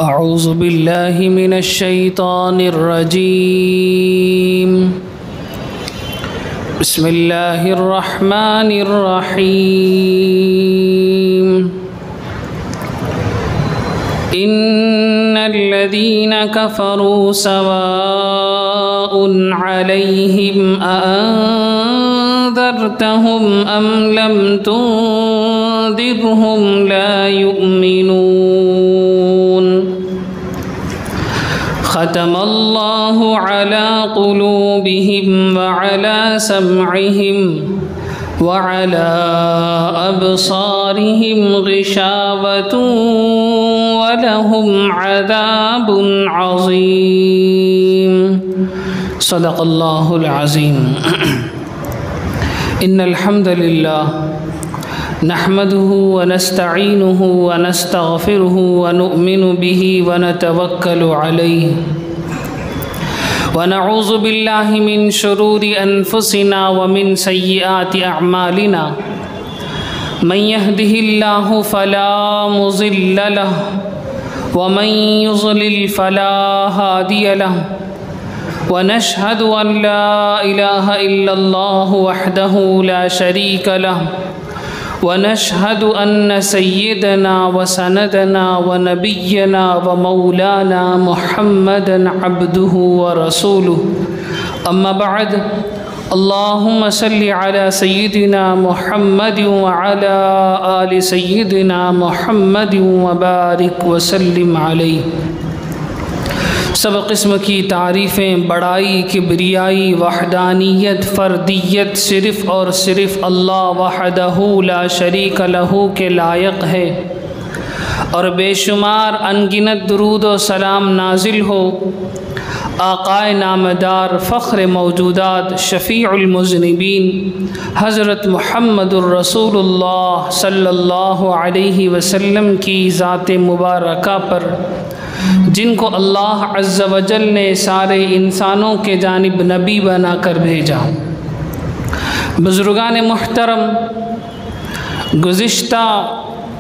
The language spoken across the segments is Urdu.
اعوذ باللہ من الشیطان الرجیم بسم اللہ الرحمن الرحیم ان الذین کفروا سواء علیہم اانذرتہم ام لم تنذرہم لا یؤمنون ختم اللہ علی قلوبہم وعلی سمعہم وعلى أبصارهم غشاوة ولهم عذاب عظيم صدق الله العظيم إن الحمد لله نحمده ونستعينه ونستغفره ونؤمن به ونتوكل عليه ونعوذ بالله من شرور أنفسنا ومن سيئات أعمالنا من يهده الله فلا مضل له ومن يضلل فلا هادي له ونشهد أن لا إله إلا الله وحده لا شريك له ونشهد أن سيدنا وسندنا ونبينا ومولانا محمدا عبده ورسوله أما بعد اللهم صل على سيدنا محمد وعلى آل سيدنا محمد وبارك وسلم عليه سب قسم کی تعریفیں، بڑائی، کبریائی، وحدانیت، فردیت صرف اور صرف اللہ وحدہ لا شریک لہ کے لائق ہے، اور بے شمار انگنت درود و سلام نازل ہو آقائے نامدار، فخر موجودات، شفیع المذنبین حضرت محمد الرسول اللہ صلی اللہ علیہ وسلم کی ذات مبارکہ پر، جن کو اللہ عز و جل نے سارے انسانوں کے جانب نبی بنا کر بھیجا۔ بزرگان محترم، گزشتہ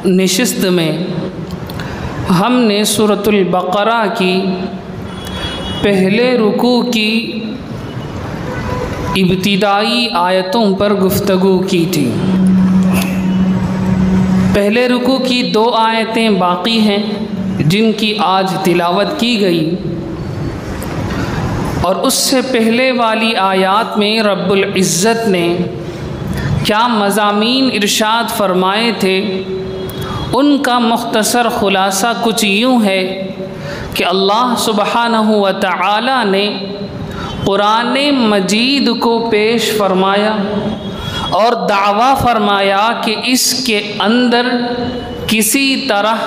نشست میں ہم نے سورۃ البقرہ کی پہلے رکوع کی ابتدائی آیتوں پر گفتگو کی تھی۔ پہلے رکوع کی 2 آیتیں باقی ہیں جن کی آج تلاوت کی گئی، اور اس سے پہلے والی آیات میں رب العزت نے کیا مضامین ارشاد فرمائے تھے، ان کا مختصر خلاصہ کچھ یوں ہے کہ اللہ سبحانہ و تعالی نے قرآن مجید کو پیش فرمایا اور دعویٰ فرمایا کہ اس کے اندر کسی طرح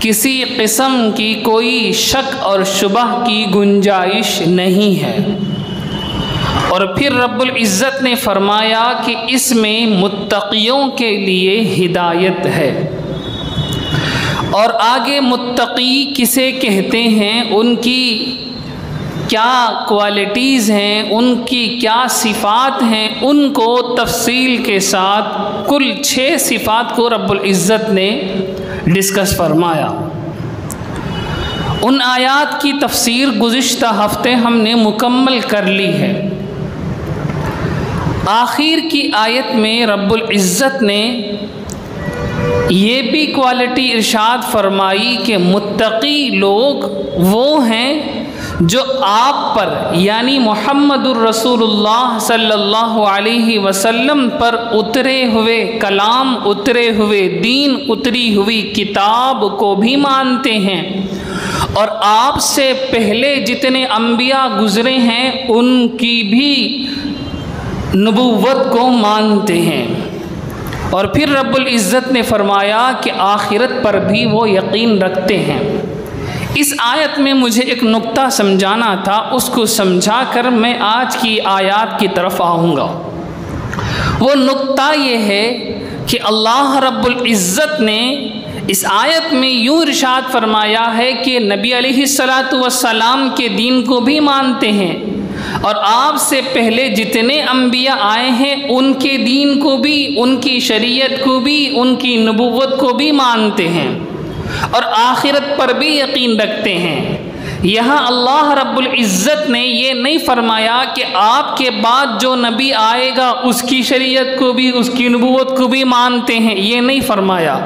کسی قسم کی کوئی شک اور شبہ کی گنجائش نہیں ہے، اور پھر رب العزت نے فرمایا کہ اس میں متقیوں کے لیے ہدایت ہے، اور آگے متقی کسے کہتے ہیں، ان کی کیا کوالٹیز ہیں، ان کی کیا صفات ہیں، ان کو تفصیل کے ساتھ کل 6 صفات کو رب العزت نے ڈسکس فرمایا۔ ان آیات کی تفسیر گزشتہ ہفتے ہم نے مکمل کر لی ہے۔ آخر کی آیت میں رب العزت نے یہ بھی کوالٹی ارشاد فرمائی کہ متقی لوگ وہ ہیں جو آپ پر یعنی محمد الرسول اللہ صلی اللہ علیہ وسلم پر اترے ہوئے کلام، اترے ہوئے دین، اتری ہوئی کتاب کو بھی مانتے ہیں، اور آپ سے پہلے جتنے انبیاء گزرے ہیں ان کی بھی نبوت کو مانتے ہیں، اور پھر رب العزت نے فرمایا کہ آخرت پر بھی وہ یقین رکھتے ہیں۔ اس آیت میں مجھے ایک نقطہ سمجھانا تھا، اس کو سمجھا کر میں آج کی آیات کی طرف آؤں گا۔ وہ نقطہ یہ ہے کہ اللہ رب العزت نے اس آیت میں یوں ارشاد فرمایا ہے کہ نبی علیہ السلام کے دین کو بھی مانتے ہیں، اور آپ سے پہلے جتنے انبیاء آئے ہیں ان کے دین کو بھی، ان کی شریعت کو بھی، ان کی نبوت کو بھی مانتے ہیں، اور آخرت پر بھی یقین رکھتے ہیں۔ یہاں اللہ رب العزت نے یہ نہیں فرمایا کہ آپ کے بعد جو نبی آئے گا اس کی شریعت کو بھی، اس کی نبوت کو بھی مانتے ہیں، یہ نہیں فرمایا۔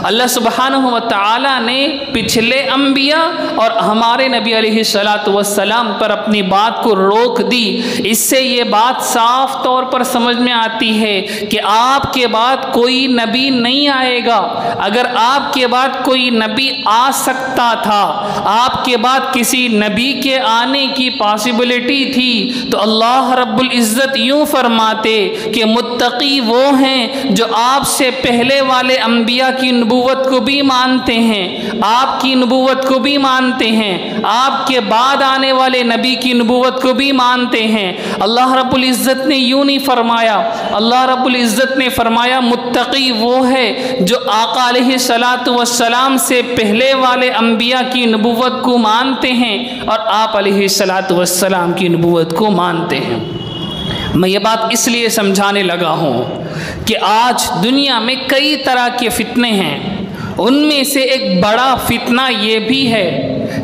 اللہ سبحانہ و تعالی نے پچھلے انبیاء اور ہمارے نبی علیہ السلام پر اپنی بات کو روک دی۔ اس سے یہ بات صاف طور پر سمجھ میں آتی ہے کہ آپ کے بعد کوئی نبی نہیں آئے گا۔ اگر آپ کے بعد کوئی نبی آ سکتا تھا، آپ کے بعد کسی نبی کے آنے کی پاسبلٹی تھی، تو اللہ رب العزت یوں فرماتے کہ متقی وہ ہیں جو آپ سے پہلے والے انبیاء کی نبوت کو بھی مانتے ہیں، آپ کی نبوت کو بھی مانتے ہیں، آپ کے بعد آنے والے نبی کی نبوت کو بھی مانتے ہیں۔ اللہ رب العزت نے یوں نہیں فرمایا، اللہ رب العزت نے فرمایا متقی وہ ہے جو آقا علیہ السلام سے پہلے والے انبیاء کی نبوت کو مانتے ہیں اور آپ علیہ السلام کی نبوت کو مانتے ہیں۔ میں یہ بات اس لیے سمجھانے لگا ہوں کہ آج دنیا میں کئی طرح کے فتنے ہیں، ان میں سے ایک بڑا فتنہ یہ بھی ہے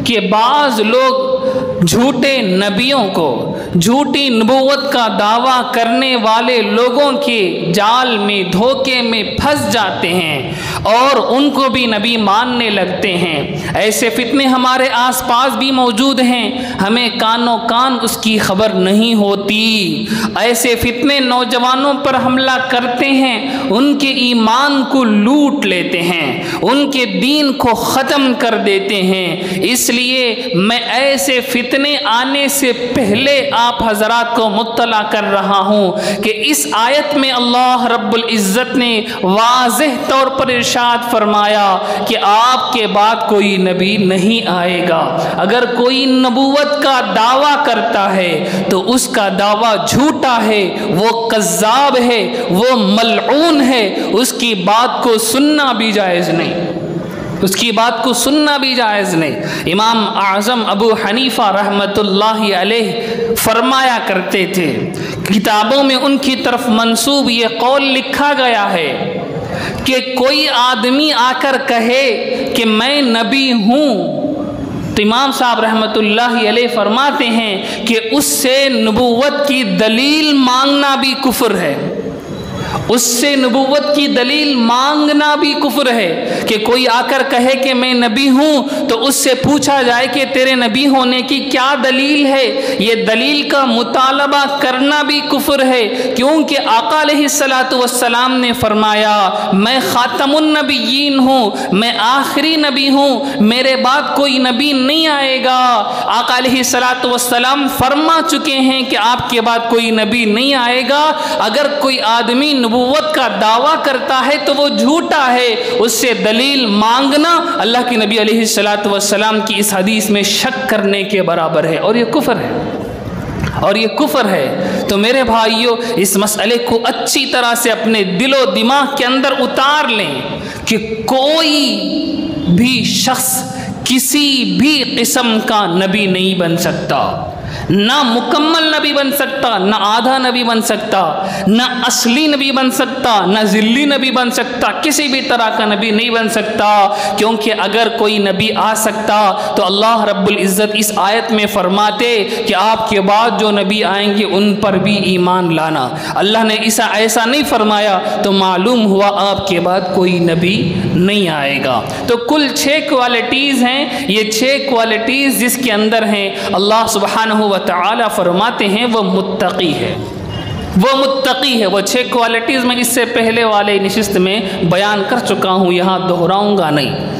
کہ بعض لوگ جھوٹے نبیوں کو، جھوٹی نبوت کا دعویٰ کرنے والے لوگوں کے جال میں، دھوکے میں پھنس جاتے ہیں اور ان کو بھی نبی ماننے لگتے ہیں۔ ایسے فتنے ہمارے آس پاس بھی موجود ہیں، ہمیں کانوں کان اس کی خبر نہیں ہوتی۔ ایسے فتنے نوجوانوں پر حملہ کرتے ہیں، ان کے ایمان کو لوٹ لیتے ہیں، ان کے دین کو ختم کر دیتے ہیں۔ اس لیے میں ایسے فتنے آنے سے پہلے آپ حضرات کو مطلع کر رہا ہوں کہ اس آیت میں اللہ رب العزت نے واضح طور پر ارشاد فرمایا کہ آپ کے بعد کوئی نبی نہیں آئے گا۔ اگر کوئی نبوت کا دعویٰ کرتا ہے تو اس کا دعویٰ جھوٹا ہے، وہ کذاب ہے، وہ ملعون ہے، اس کی بات کو سننا بھی جائز نہیں، اس کی بات کو سننا بھی جائز نہیں۔ امام اعظم ابو حنیفہ رحمۃ اللہ علیہ فرمایا کرتے تھے، کتابوں میں ان کی طرف منسوب یہ قول لکھا گیا ہے کہ کوئی آدمی آ کر کہے کہ میں نبی ہوں، تو امام صاحب رحمۃ اللہ علیہ فرماتے ہیں کہ اس سے نبوت کی دلیل مانگنا بھی کفر ہے، اس سے نبوت کی دلیل مانگنا بھی کفر ہے۔ کہ کوئی آ کر کہے کہ میں نبی ہوں تو اس سے پوچھا جائے کہ تیرے نبی ہونے کی کیا دلیل ہے، یہ دلیل کا مطالبہ کرنا بھی کفر ہے، کیونکہ آقا علیہ السلام نے فرمایا میں خاتم النبیین ہوں، میں آخری نبی ہوں، میرے بعد کوئی نبی نہیں آئے گا۔ آقا علیہ السلام فرما چکے ہیں کہ آپ کے بعد کوئی نبی نہیں آئے گا۔ اگر کوئی آدمی نبوت کا دعویٰ کرتا ہے تو وہ جھوٹا ہے، اس سے دلیل مانگنا اللہ کے نبی علیہ السلام کی اس حدیث میں شک کرنے کے برابر ہے، اور یہ کفر ہے، اور یہ کفر ہے۔ تو میرے بھائیوں، اس مسئلے کو اچھی طرح سے اپنے دل و دماغ کے اندر اتار لیں کہ کوئی بھی شخص کسی بھی قسم کا نبی نہیں بن سکتا، نہ مکمل نبی بن سکتا، نہ آدھا نبی بن سکتا، نہ اصلی نبی بن سکتا، نہ ذلی نبی بن سکتا، کسی بھی طرح کا نبی نہیں بن سکتا۔ کیونکہ اگر کوئی نبی آ سکتا تو اللہ رب العزت اس آیت میں فرماتے کہ آپ کے بعد جو نبی آئیں گے ان پر بھی ایمان لانا۔ اللہ نے ایسا نہیں فرمایا تو معلوم ہوا آپ کے بعد کوئی نبی نہیں آئے گا۔ تو کل 6 کوالٹیز ہیں، یہ 6 کوالٹیز جس کے اندر ہیں، اللہ سبحانہ و تعالی فرماتے ہیں وہ متقی ہے، وہ متقی ہے۔ وہ 6 کوالٹیز میں اس سے پہلے والے نشست میں بیان کر چکا ہوں، یہاں دہراؤں گا نہیں۔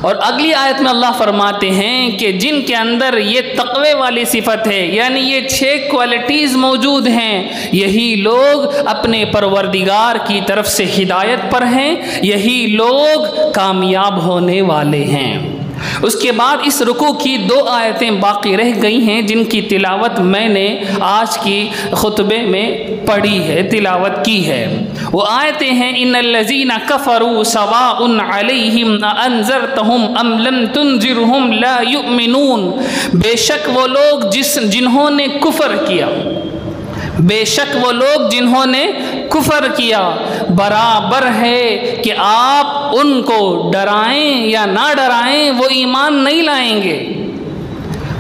اور اگلی آیت میں اللہ فرماتے ہیں کہ جن کے اندر یہ تقوی والی صفت ہے، یعنی یہ 6 کوالٹیز موجود ہیں، یہی لوگ اپنے پروردگار کی طرف سے ہدایت پر ہیں، یہی لوگ کامیاب ہونے والے ہیں۔ اس کے بعد اس رکوع کی 2 آیتیں باقی رہ گئی ہیں جن کی تلاوت میں نے آج کی خطبے میں پڑھی ہے، تلاوت کی ہے۔ وہ آیتیں ہیں ان الذین کفروا سواء علیہم انذرتہم ام لم تنذرہم لا یؤمنون، بے شک وہ لوگ جنہوں نے کفر کیا، بے شک وہ لوگ جنہوں نے کفر کیا برابر ہے کہ آپ ان کو ڈرائیں یا نہ ڈرائیں وہ ایمان نہیں لائیں گے۔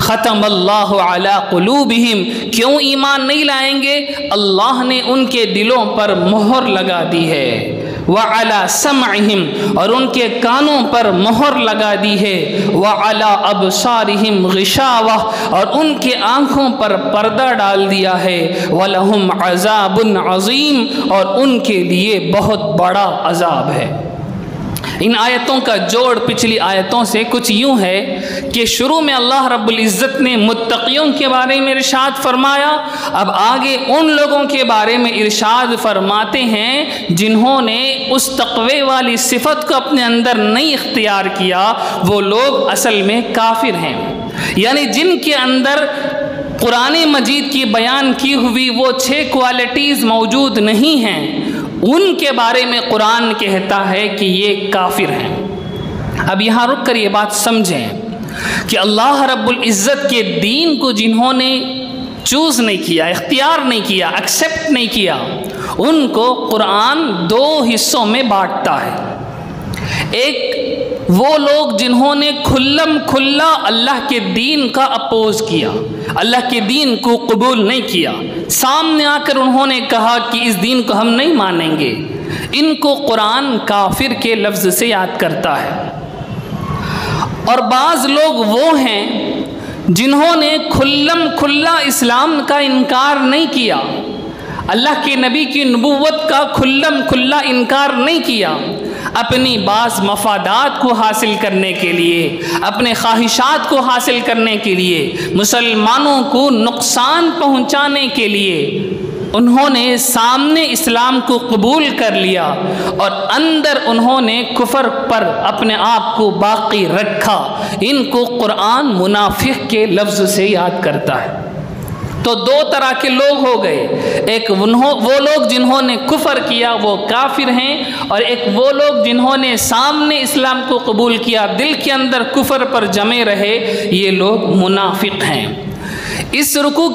ختم اللہ علی قلوبہم، کیوں ایمان نہیں لائیں گے؟ اللہ نے ان کے دلوں پر مہر لگا دی ہے، وعلی سمعہم، اور ان کے کانوں پر مہر لگا دی ہے، وعلی ابصارہم غشاوہ، اور ان کے آنکھوں پر پردہ ڈال دیا ہے، ولہم عذاب عظیم، اور ان کے لیے بہت بڑا عذاب ہے۔ ان آیتوں کا جوڑ پچھلی آیتوں سے کچھ یوں ہے کہ شروع میں اللہ رب العزت نے متقیوں کے بارے میں ارشاد فرمایا، اب آگے ان لوگوں کے بارے میں ارشاد فرماتے ہیں جنہوں نے اس تقوی والی صفت کو اپنے اندر نہیں اختیار کیا، وہ لوگ اصل میں کافر ہیں۔ یعنی جن کے اندر قرآن مجید کی بیان کی ہوئی وہ 6 کوالٹیز موجود نہیں ہیں، ان کے بارے میں قرآن کہتا ہے کہ یہ کافر ہیں۔ اب یہاں رک کر یہ بات سمجھیں کہ اللہ رب العزت کے دین کو جنہوں نے چوز نہیں کیا، اختیار نہیں کیا، ایکسیپٹ نہیں کیا، ان کو قرآن 2 حصوں میں بانٹتا ہے۔ ایک وہ لوگ جنہوں نے کھلم کھلا اللہ کے دین کا اپوز کیا، اللہ کے دین کو قبول نہیں کیا، سامنے آ کر انہوں نے کہا کہ اس دین کو ہم نہیں مانیں گے، ان کو قرآن کافر کے لفظ سے یاد کرتا ہے۔ اور بعض لوگ وہ ہیں جنہوں نے کھلم کھلا اسلام کا انکار نہیں کیا، اللہ کے نبی کی نبوت کا کھلم کھلا انکار نہیں کیا، اپنی بعض مفادات کو حاصل کرنے کے لیے، اپنے خواہشات کو حاصل کرنے کے لیے، مسلمانوں کو نقصان پہنچانے کے لیے انہوں نے سامنے اسلام کو قبول کر لیا اور اندر انہوں نے کفر پر اپنے آپ کو باقی رکھا۔ ان کو قرآن منافق کے لفظ سے یاد کرتا ہے۔ تو 2 طرح کے لوگ ہو گئے، ایک وہ لوگ جنہوں نے کفر کیا وہ کافر ہیں، اور ایک وہ لوگ جنہوں نے سامنے اسلام کو قبول کیا دل کے اندر کفر پر جمے رہے، یہ لوگ منافق ہیں۔ اس رکوع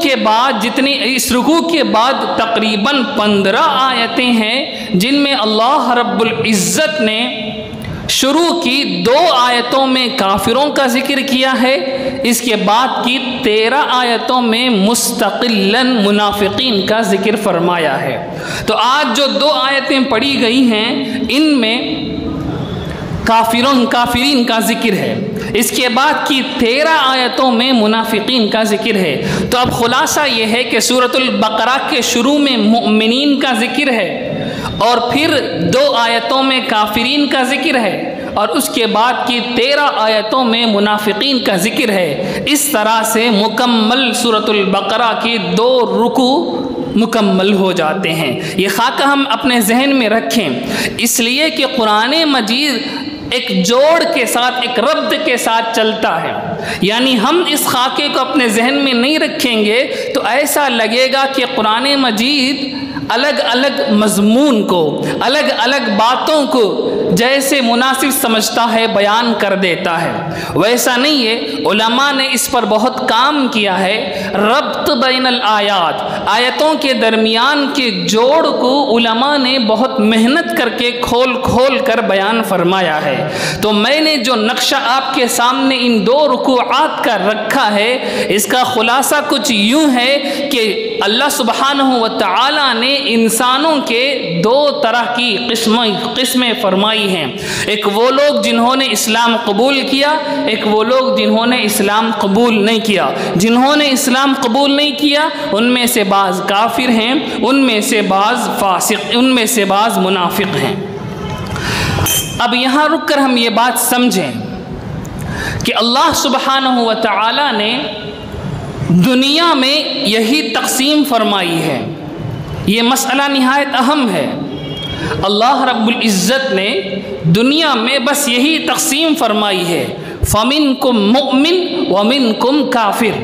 کے بعد تقریباً 15 آیتیں ہیں جن میں اللہ رب العزت نے شروع کی 2 آیتوں میں کافروں کا ذکر کیا ہے، اس کے بعد کی 13 آیتوں میں مستقلاً منافقین کا ذکر فرمایا ہے۔ تو آج جو 2 آیتیں پڑھی گئی ہیں ان میں کافرین کا ذکر ہے، اس کے بعد کی 13 آیتوں میں منافقین کا ذکر ہے۔ تو اب خلاصہ یہ ہے کہ سورۃ البقرہ کے شروع میں مؤمنین کا ذکر ہے، اور پھر 2 آیتوں میں کافرین کا ذکر ہے، اور اس کے بعد کی 13 آیتوں میں منافقین کا ذکر ہے۔ اس طرح سے مکمل سورۃ البقرہ کی 2 رکوع مکمل ہو جاتے ہیں۔ یہ خاکہ ہم اپنے ذہن میں رکھیں، اس لیے کہ قرآن مجید ایک جوڑ کے ساتھ، ایک ربط کے ساتھ چلتا ہے۔ یعنی ہم اس خاکے کو اپنے ذہن میں نہیں رکھیں گے تو ایسا لگے گا کہ قرآن مجید الگ الگ مضمون کو، الگ الگ باتوں کو جیسے مناسب سمجھتا ہے بیان کر دیتا ہے، ویسا نہیں ہے۔ علماء نے اس پر بہت کام کیا ہے، ربط بین الآیات، آیتوں کے درمیان کے جوڑ کو علماء نے بہت محنت کر کے کھول کھول کر بیان فرمایا ہے۔ تو میں نے جو نقشہ آپ کے سامنے ان 2 رکوعات کا رکھا ہے، اس کا خلاصہ کچھ یوں ہے کہ اللہ سبحانہ و تعالی نے انسانوں کے 2 طرح کی قسمیں فرمائی ہیں۔ ایک وہ لوگ جنہوں نے اسلام قبول کیا، ایک وہ لوگ جنہوں نے اسلام قبول نہیں کیا۔ جنہوں نے اسلام قبول نہیں کیا ان میں سے بعض کافر ہیں، ان میں سے بعض فاسق، ان میں سے بعض منافق ہیں۔ اب یہاں رک کر ہم یہ بات سمجھیں کہ اللہ سبحانہ و تعالی نے دنیا میں یہی تقسیم فرمائی ہے۔ یہ مسئلہ نہایت اہم ہے۔ اللہ رب العزت نے دنیا میں بس یہی تقسیم فرمائی ہے، فَمِنْكُمْ مُؤْمِنْ وَمِنْكُمْ کافر،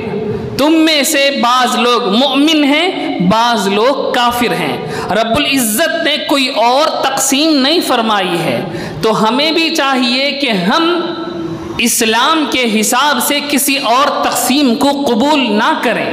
تم میں سے بعض لوگ مؤمن ہیں، بعض لوگ کافر ہیں۔ رب العزت نے کوئی اور تقسیم نہیں فرمائی ہے۔ تو ہمیں بھی چاہیے کہ ہم اسلام کے حساب سے کسی اور تقسیم کو قبول نہ کریں۔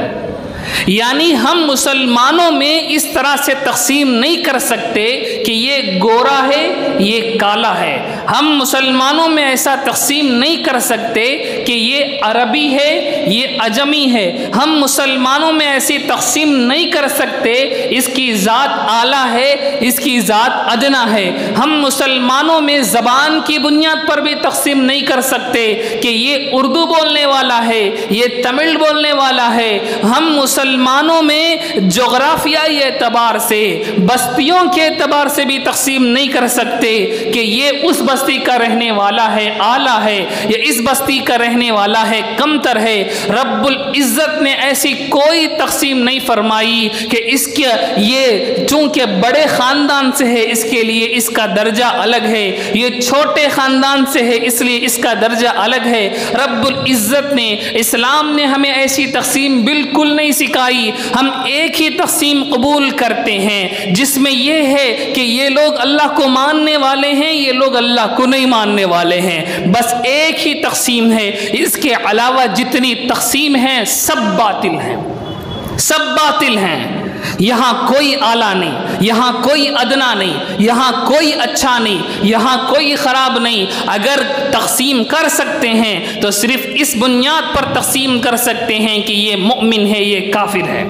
یعنی ہم مسلمانوں میں اس طرح سے تقسیم نہیں کر سکتے کہ یہ گورا ہے یہ کالا ہے. ہم مسلمانوں میں ایسا تقسیم نہیں کر سکتے کہ یہ عربی ہے یہ عجمی ہے. ہم مسلمانوں میں ایسی تقسیم نہیں کر سکتے اس کی ذات اعلیٰ ہے اس کی ذات ادنا ہے. ہم مسلمانوں میں زبان کی بنیاد پر بھی تقسیم نہیں کر سکتے کہ یہ اردو بولنے والا ہے یہ تمل بولنے والا ہے. ہم مسلمانوں میں جغرافیائی اعتبار سے بستیوں کے اعتبار سے بھی تقسیم نہیں کر سکتے کہ یہ اس بستی کا رہنے والا ہے اعلیٰ ہے یا اس بستی کا رہنے والا ہے کمتر ہے. رب العزت نے ایسی کوئی تقسیم نہیں فرمائی کہ اس کے یہ چونکہ بڑے خاندان سے ہے اس کے لیے اس کا درجہ الگ ہے یہ چھوٹے خاندان سے ہے اس لیے اس کا درجہ الگ ہے. رب العزت نے اسلام نے ہمیں ایسی تقسیم بالکل نہیں سکھائی. ہم ایک ہی تقسیم قبول کرتے ہیں جس میں یہ ہے کہ یہ لوگ اللہ کو ماننے والے ہیں یہ لوگ اللہ کو نہیں ماننے والے ہیں. بس ایک ہی تقسیم ہے. اس کے علاوہ جتنی تقسیم ہیں سب باطل ہیں سب باطل ہیں. یہاں کوئی اعلیٰ نہیں یہاں کوئی ادنا نہیں یہاں کوئی اچھا نہیں یہاں کوئی خراب نہیں. اگر تقسیم کر سکتے ہیں تو صرف اس بنیاد پر تقسیم کر سکتے ہیں کہ یہ مومن ہے یہ کافر ہے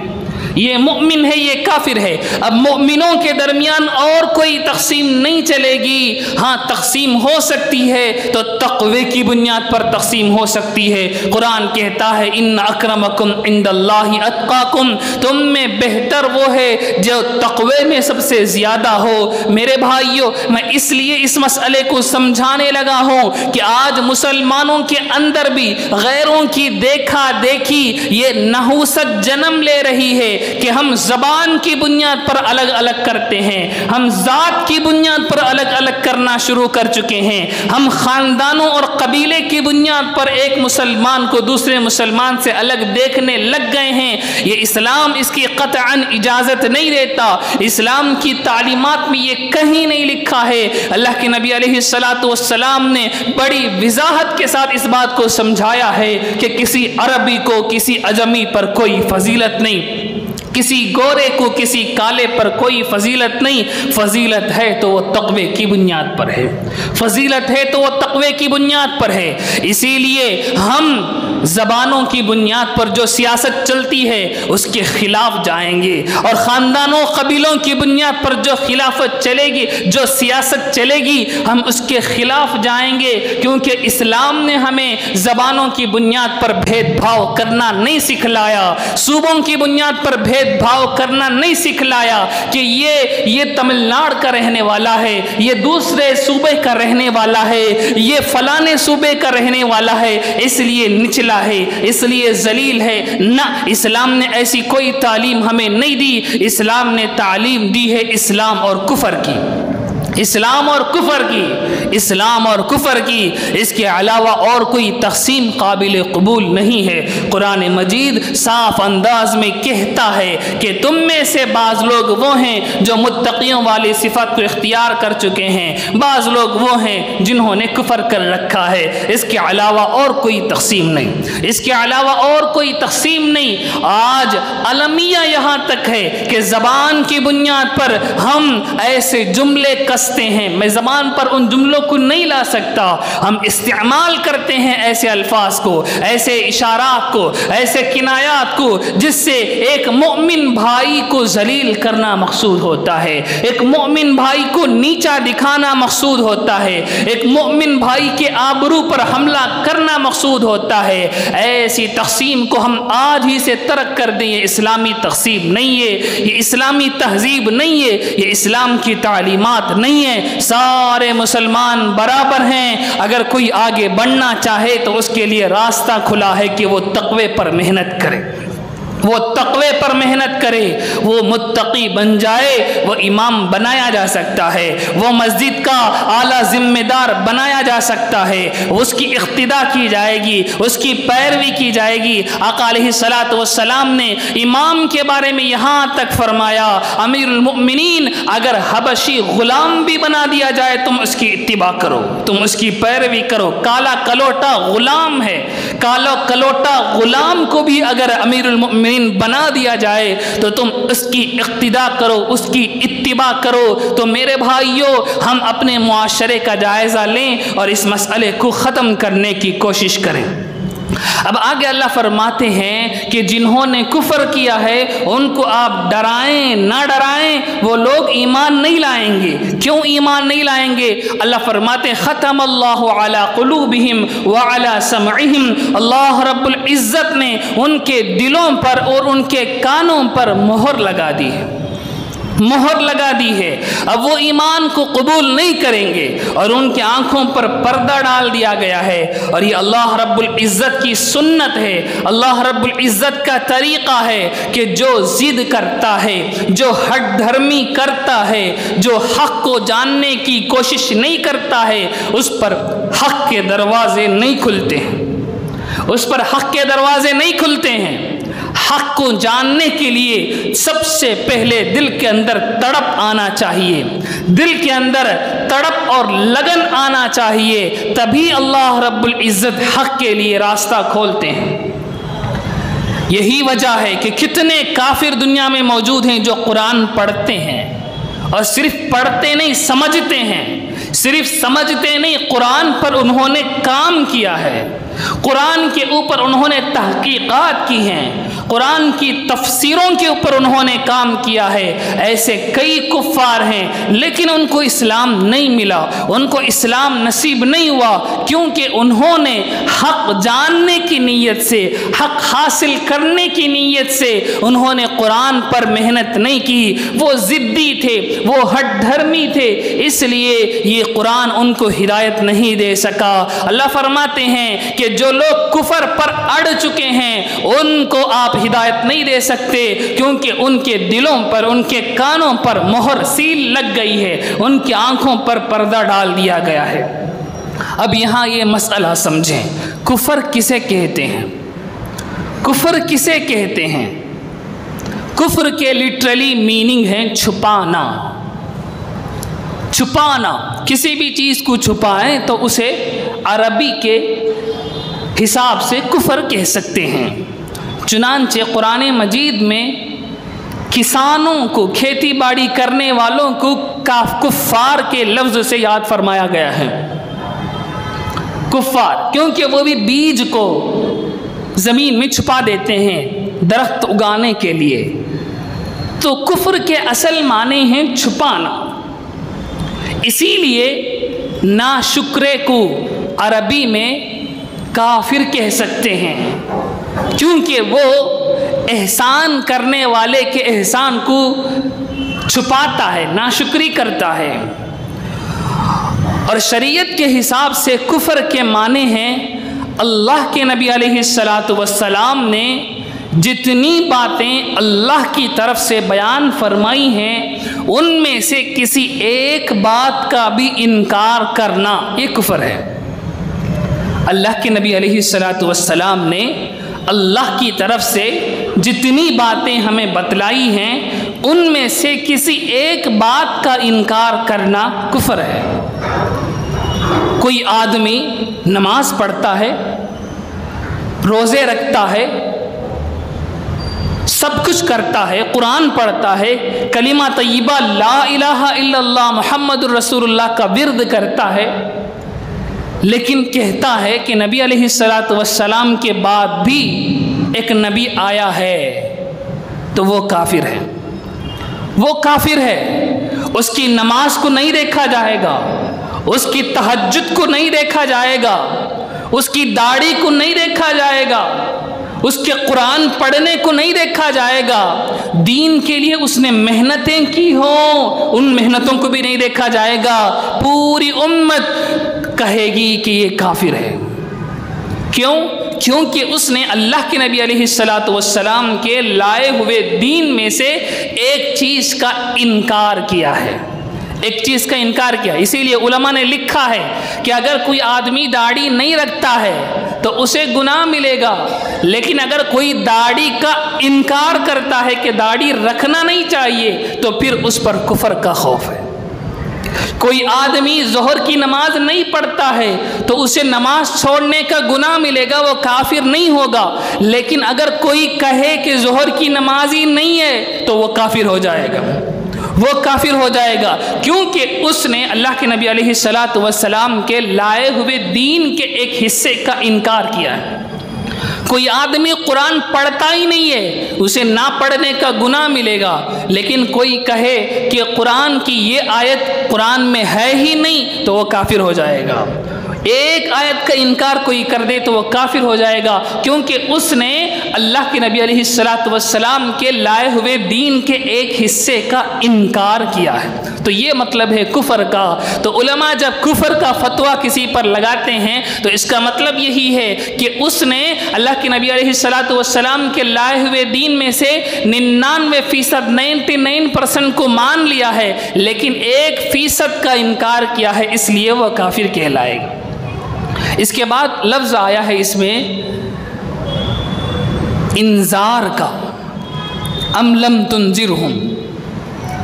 یہ مومن ہے یہ کافر ہے. اب مومنوں کے درمیان اور کوئی تقسیم نہیں چلے گی. ہاں تقسیم ہو سکتی ہے تو تقوی کی بنیاد پر تقسیم ہو سکتی ہے. قرآن کہتا ہے ان اکرمکم عند اللہ اتقاکم تم میں بہتر وہ ہے جو تقوی میں سب سے زیادہ ہو. میرے بھائیوں میں اس لیے اس مسئلے کو سمجھانے لگا ہوں کہ آج مسلمانوں کے اندر بھی غیروں کی دیکھا دیکھی یہ نحوست جنم لے رہی ہے کہ ہم زبان کی بنیاد پر الگ الگ کرتے ہیں ہم ذات کی بنیاد پر الگ الگ کرنا شروع کر چکے ہیں. ہم خاندانوں اور قبیلے کی بنیاد پر ایک مسلمان کو دوسرے مسلمان سے الگ دیکھنے لگ گئے ہیں. یہ اسلام اس کی قطعاً اجازت نہیں دیتا. اسلام کی تعلیمات میں یہ کہیں نہیں لکھا ہے. اللہ کے نبی علیہ السلام نے بڑی وضاحت کے ساتھ اس بات کو سمجھایا ہے کہ کسی عربی کو کسی عجمی پر کوئی فضیلت نہیں کسی گورے کو کسی کالے پر کوئی فضیلت نہیں. فضیلت ہے تو وہ تقوی کی بنیاد پر ہے فضیلت ہے تو وہ تقوی کی بنیاد پر ہے. اسی لیے ہم زبانوں کی بنیاد پر جو سیاست چلتی ہے اس کے خلاف جائیں گے اور خاندانوں قبیلوں کی بنیاد پر جو خلافت چلے گی جو سیاست چلے گی ہم اس کے خلاف جائیں گے. کیونکہ اسلام نے ہمیں زبانوں کی بنیاد پر بھید بھاؤ کرنا نہیں سکھلایا صوبوں کی بنیاد پر بھید بھاؤ کرنا نہیں سکھلایا کہ یہ تمل ناڈو کا رہنے والا ہے یہ دوسرے صوبے کا رہنے والا ہے یہ فلانے صوبے کا رہنے والا ہے اس لیے نچلا ہے اس لیے ذلیل ہے. نہ اسلام نے ایسی کوئی تعلیم ہمیں نہیں دی. اسلام نے تعلیم دی ہے اسلام اور کفر کی اسلام اور کفر کی اسلام اور کفر کی. اس کے علاوہ اور کوئی تقسیم قابل قبول نہیں ہے. قرآن مجید صاف انداز میں کہتا ہے کہ تم میں سے بعض لوگ وہ ہیں جو متقیوں والی صفت کو اختیار کر چکے ہیں بعض لوگ وہ ہیں جنہوں نے کفر کر رکھا ہے. اس کے علاوہ اور کوئی تقسیم نہیں اس کے علاوہ اور کوئی تقسیم نہیں. آج المیہ یہاں تک ہے کہ زبان کی بنیاد پر ہم ایسے جملے ہیں میں زبان پر ان جملوں کو نہیں لا سکتا ہم استعمال کرتے ہیں ایسے الفاظ کو ایسے اشارات کو ایسے کنایات کو جس سے ایک مومن بھائی کو ذلیل کرنا مقصود ہوتا ہے ایک مومن بھائی کو نیچا دکھانا مقصود ہوتا ہے ایک مومن بھائی کے آبرو پر حملہ کرنا مقصود ہوتا ہے. ایسی تقسیم کو ہم آج ہی سے ترک کر دیں. یہ اسلامی تقسیم نہیں ہے یہ اسلامی تہذیب نہیں ہے یہ اسلام کی تعلیمات نہیں ہے. سارے مسلمان برابر ہیں. اگر کوئی آگے بڑھنا چاہے تو اس کے لیے راستہ کھلا ہے کہ وہ تقوی پر محنت کرے وہ تقوی پر محنت کرے وہ متقی بن جائے وہ امام بنایا جا سکتا ہے وہ مسجد کا اعلیٰ ذمہ دار بنایا جا سکتا ہے اس کی اقتداء کی جائے گی اس کی پیروی کی جائے گی. آقا علیہ السلام نے امام کے بارے میں یہاں تک فرمایا امیر المؤمنین اگر حبشی غلام بھی بنا دیا جائے تم اس کی اتباع کرو تم اس کی پیروی کرو. کالا کلوٹا غلام ہے کالا کلوٹا غلام کو بھی اگر امیر المؤمنین المومنین بنا دیا جائے تو تم اس کی اقتداء کرو، اس کی اتباع کرو۔ تو میرے بھائیوں، ہم اپنے معاشرے کا جائزہ لیں اور اس مسئلے کو ختم کرنے کی کوشش کریں۔ اب آگے اللہ فرماتے ہیں کہ جنہوں نے کفر کیا ہے ان کو آپ ڈرائیں نہ ڈرائیں، وہ لوگ ایمان نہیں لائیں گے۔ کیوں ایمان نہیں لائیں گے؟ اللہ فرماتے ہیں ختم اللہ علی قلوبہم وعلی سمعہم، اللہ رب العزت نے ان کے دلوں پر اور ان کے کانوں پر مہر لگا دی ہے، مہر لگا دی ہے۔ اب وہ ایمان کو قبول نہیں کریں گے اور ان کے آنکھوں پر پردہ ڈال دیا گیا ہے۔ اور یہ اللہ رب العزت کی سنت ہے، اللہ رب العزت کا طریقہ ہے کہ جو ضد کرتا ہے، جو ہٹ دھرمی کرتا ہے، جو حق کو جاننے کی کوشش نہیں کرتا ہے، اس پر حق کے دروازے نہیں کھلتے ہیں، اس پر حق کے دروازے نہیں کھلتے ہیں۔ حق کو جاننے کے لیے سب سے پہلے دل کے اندر تڑپ آنا چاہیے، دل کے اندر تڑپ اور لگن آنا چاہیے، تبھی اللہ رب العزت حق کے لیے راستہ کھولتے ہیں۔ یہی وجہ ہے کہ کتنے کافر دنیا میں موجود ہیں جو قرآن پڑھتے ہیں اور صرف پڑھتے نہیں سمجھتے ہیں، صرف سمجھتے نہیں، قرآن پر انہوں نے کام کیا ہے، قرآن کے اوپر انہوں نے تحقیقات کی ہیں، قرآن کی تفسیروں کے اوپر انہوں نے کام کیا ہے۔ ایسے کئی کفار ہیں لیکن ان کو اسلام نہیں ملا، ان کو اسلام نصیب نہیں ہوا، کیونکہ انہوں نے حق جاننے کی نیت سے، حق حاصل کرنے کی نیت سے انہوں نے قرآن پر محنت نہیں کی، وہ ضدی تھے، وہ ہٹ دھرمی تھے، اس لیے یہ قرآن ان کو ہدایت نہیں دے سکا۔ اللہ فرماتے ہیں کہ جو لوگ کفر پر اڑ چکے ہیں ان کو آپ ہدایت نہیں دے سکتے، کیونکہ ان کے دلوں پر، ان کے کانوں پر مہر سیل لگ گئی ہے، ان کی آنکھوں پر پردہ ڈال دیا گیا ہے۔ اب یہاں یہ مسئلہ سمجھیں، کفر کسے کہتے ہیں؟ کفر کسے کہتے ہیں؟ کفر کے لٹرلی میننگ ہے چھپانا، چھپانا، کسی بھی چیز کو چھپائیں تو اسے عربی کے حساب سے کفر کہہ سکتے ہیں۔ چنانچہ قرآن مجید میں کسانوں کو، کھیتی باڑی کرنے والوں کو کفار کے لفظ سے یاد فرمایا گیا ہے، کفار، کیونکہ وہ بھی بیج کو زمین میں چھپا دیتے ہیں درخت اگانے کے لیے۔ تو کفر کے اصل معنی ہیں چھپانا، اسی لیے ناشکرے کو عربی میں کافر کہہ سکتے ہیں، کیونکہ وہ احسان کرنے والے کے احسان کو چھپاتا ہے، ناشکری کرتا ہے۔ اور شریعت کے حساب سے کفر کے معنی ہیں، اللہ کے نبی علیہ السلام نے جتنی باتیں اللہ کی طرف سے بیان فرمائی ہیں ان میں سے کسی ایک بات کا بھی انکار کرنا یہ کفر ہے۔ اللہ کے نبی علیہ السلام نے اللہ کی طرف سے جتنی باتیں ہمیں بتلائی ہیں ان میں سے کسی ایک بات کا انکار کرنا کفر ہے۔ کوئی آدمی نماز پڑھتا ہے، روزے رکھتا ہے، سب کچھ کرتا ہے، قرآن پڑھتا ہے، کلمہ طیبہ لا الہ الا اللہ محمد الرسول اللہ کا ورد کرتا ہے، لیکن کہتا ہے کہ نبی علیہ السلام کے بعد بھی ایک نبی آیا ہے، تو وہ کافر ہے، وہ کافر ہے۔ اس کی نماز کو نہیں دیکھا جائے گا، اس کی تہجد کو نہیں دیکھا جائے گا، اس کی داڑھی کو نہیں دیکھا جائے گا، اس کے قرآن پڑھنے کو نہیں دیکھا جائے گا، دین کے لیے اس نے محنتیں کی ہوں ان محنتوں کو بھی نہیں دیکھا جائے گا۔ پوری امت کہے گی کہ یہ کافر ہے۔ کیوں؟ کیونکہ اس نے اللہ کے نبی علیہ السلام کے لائے ہوئے دین میں سے ایک چیز کا انکار کیا ہے، ایک چیز کا انکار کیا۔ اسی لیے علماء نے لکھا ہے کہ اگر کوئی آدمی داڑھی نہیں رکھتا ہے تو اسے گناہ ملے گا، لیکن اگر کوئی داڑھی کا انکار کرتا ہے کہ داڑھی رکھنا نہیں چاہیے تو پھر اس پر کفر کا خوف ہے۔ کوئی آدمی ظہر کی نماز نہیں پڑھتا ہے تو اسے نماز چھوڑنے کا گناہ ملے گا، وہ کافر نہیں ہوگا، لیکن اگر کوئی کہے کہ ظہر کی نماز ہی نہیں ہے تو وہ کافر ہو جائے گا، وہ کافر ہو جائے گا، کیونکہ اس نے اللہ کے نبی علیہ السلام کے لائے ہوئے دین کے ایک حصے کا انکار کیا ہے۔ کوئی آدمی قرآن پڑھتا ہی نہیں ہے، اسے نہ پڑھنے کا گناہ ملے گا، لیکن کوئی کہے کہ قرآن کی یہ آیت قرآن میں ہے ہی نہیں تو وہ کافر ہو جائے گا۔ ایک آیت کا انکار کوئی کر دے تو وہ کافر ہو جائے گا، کیونکہ اس نے اللہ کے نبی علیہ السلام کے لائے ہوئے دین کے ایک حصے کا انکار کیا ہے۔ تو یہ مطلب ہے کفر کا۔ تو علماء جب کفر کا فتویٰ کسی پر لگاتے ہیں تو اس کا مطلب یہی ہے کہ اس نے اللہ کے نبی علیہ السلام کے لائے ہوئے دین میں سے 99% 99% کو مان لیا ہے، لیکن 1% کا انکار کیا ہے، اس لیے وہ کافر کہلائے گا۔ اس کے بعد لفظ آیا ہے اس میں انذار کا، ام لم تنذرہم،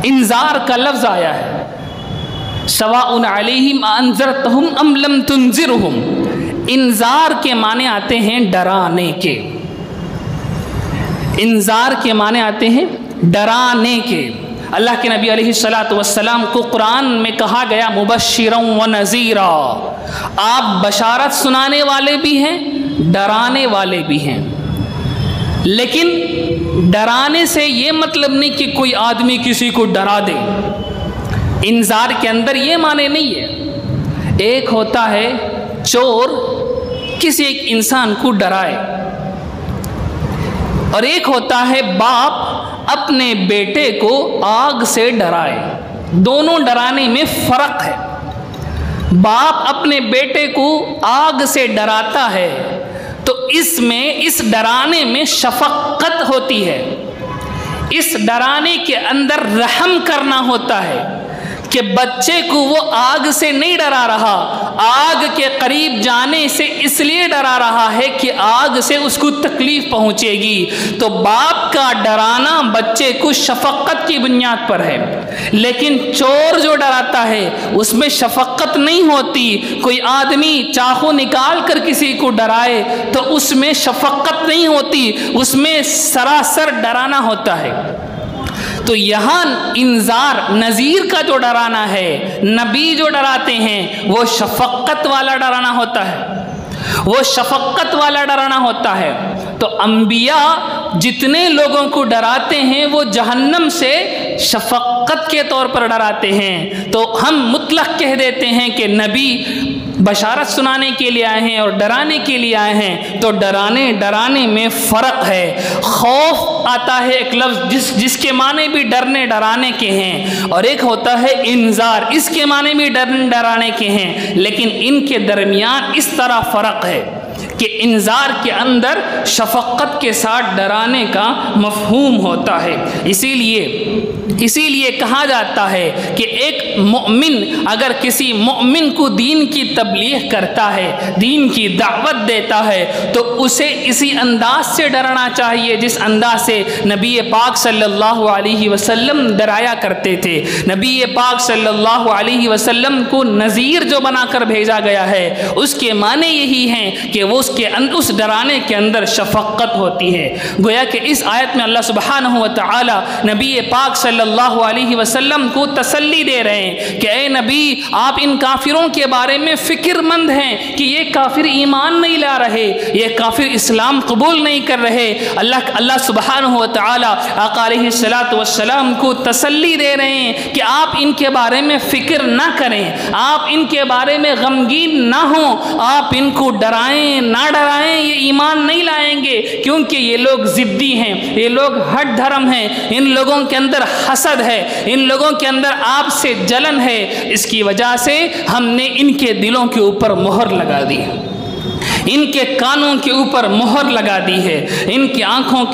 انذار کا لفظ آیا ہے، سواء علیہم انذرتہم ام لم تنذرہم۔ انذار کے معنی آتے ہیں ڈرانے کے، انذار کے معنی آتے ہیں ڈرانے کے۔ اللہ کے نبی علیہ السلام کو قرآن میں کہا گیا مبشرا و نذیرا، آپ بشارت سنانے والے بھی ہیں، ڈرانے والے بھی ہیں، لیکن ڈرانے سے یہ مطلب نہیں کہ کوئی آدمی کسی کو ڈرا دے۔ انذار کے اندر یہ معنی نہیں ہے۔ ایک ہوتا ہے چور کسی ایک انسان کو ڈرائے، اور ایک ہوتا ہے باپ اپنے بیٹے کو آگ سے ڈرائے۔ دونوں ڈرانے میں فرق ہے۔ باپ اپنے بیٹے کو آگ سے ڈراتا ہے تو اس ڈرانے میں شفقت ہوتی ہے، اس ڈرانے کے اندر رحم کرنا ہوتا ہے کہ بچے کو وہ آگ سے نہیں ڈرا رہا، آگ کے قریب جانے سے اس لیے ڈرا رہا ہے کہ آگ سے اس کو تکلیف پہنچے گی۔ تو باپ کا ڈرانا بچے کو شفقت کی بنیاد پر ہے، لیکن چور جو ڈراتا ہے اس میں شفقت نہیں ہوتی۔ کوئی آدمی چاقو نکال کر کسی کو ڈرائے تو اس میں شفقت نہیں ہوتی، اس میں سراسر ڈرانا ہوتا ہے۔ تو یہاں انذار نذیر کا جو ڈرانا ہے، نبی جو ڈراتے ہیں وہ شفقت والا ڈرانا ہوتا ہے، وہ شفقت والا ڈرانا ہوتا ہے۔ تو انبیاء جتنے لوگوں کو ڈراتے ہیں وہ جہنم سے شفقت کے طور پر ڈراتے ہیں۔ تو ہم مطلق کہہ دیتے ہیں کہ نبی بشارت سنانے کے لیے آئے ہیں اور ڈرانے کے لیے آئے ہیں، تو ڈرانے میں فرق ہے۔ خوف آتا ہے ایک لفظ جس کے معنی بھی ڈرنے ڈرانے کے ہیں، اور ایک ہوتا ہے انذار، اس کے معنی بھی ڈرنے ڈرانے کے ہیں، لیکن ان کے درمیان اس طرح فرق ہے کہ انذار کے اندر شفقت کے ساتھ ڈرانے کا مفہوم ہوتا ہے۔ اسی لیے کہا جاتا ہے کہ ایک مومن اگر کسی مومن کو دین کی تبلیغ کرتا ہے، دین کی دعوت دیتا ہے، تو اسے اسی انداز سے ڈرانا چاہیے جس انداز سے نبی پاک صلی اللہ علیہ وسلم ڈرایا کرتے تھے۔ نبی پاک صلی اللہ علیہ وسلم کو نذیر جو بنا کر بھیجا گیا ہے، اس کے معنی یہی ہیں کہ وہ اس ڈرانے کے اندر شفقت ہوتی ہے۔ گویا کہ اس آیت میں اللہ سبحانہ و تعالی نبی پاک صلی اللہ علیہ وسلم کو تسلی دے رہے ہیں کہ اے نبی، آپ ان کافروں کے بارے میں فکر مند ہیں کہ یہ کافر ایمان نہیں لا رہے، یہ کافر اسلام قبول نہیں کر رہے۔ اللہ سبحانہ و تعالی آقا علیہ السلام کو تسلی دے رہے ہیں کہ آپ ان کے بارے میں فکر نہ کریں، آپ ان کے بارے میں غمگین نہ ہوں، آپ ان کو ڈرائیں نہ ڈرائیں، یہ ایمان نہیں لائیں گے، کیونکہ یہ لوگ ضدی ہیں، یہ لوگ ہٹ دھرم ہیں، ان لوگوں کے اندر حسد ہے، ان لوگوں کے اندر آپ سے جلن ہے۔ اس کی وجہ سے ہم نے ان کے دلوں کے اوپر مہر لگا دی، ان کے کانوں کے اوپر مہر لگا دی ہے، ان کی آنکھوں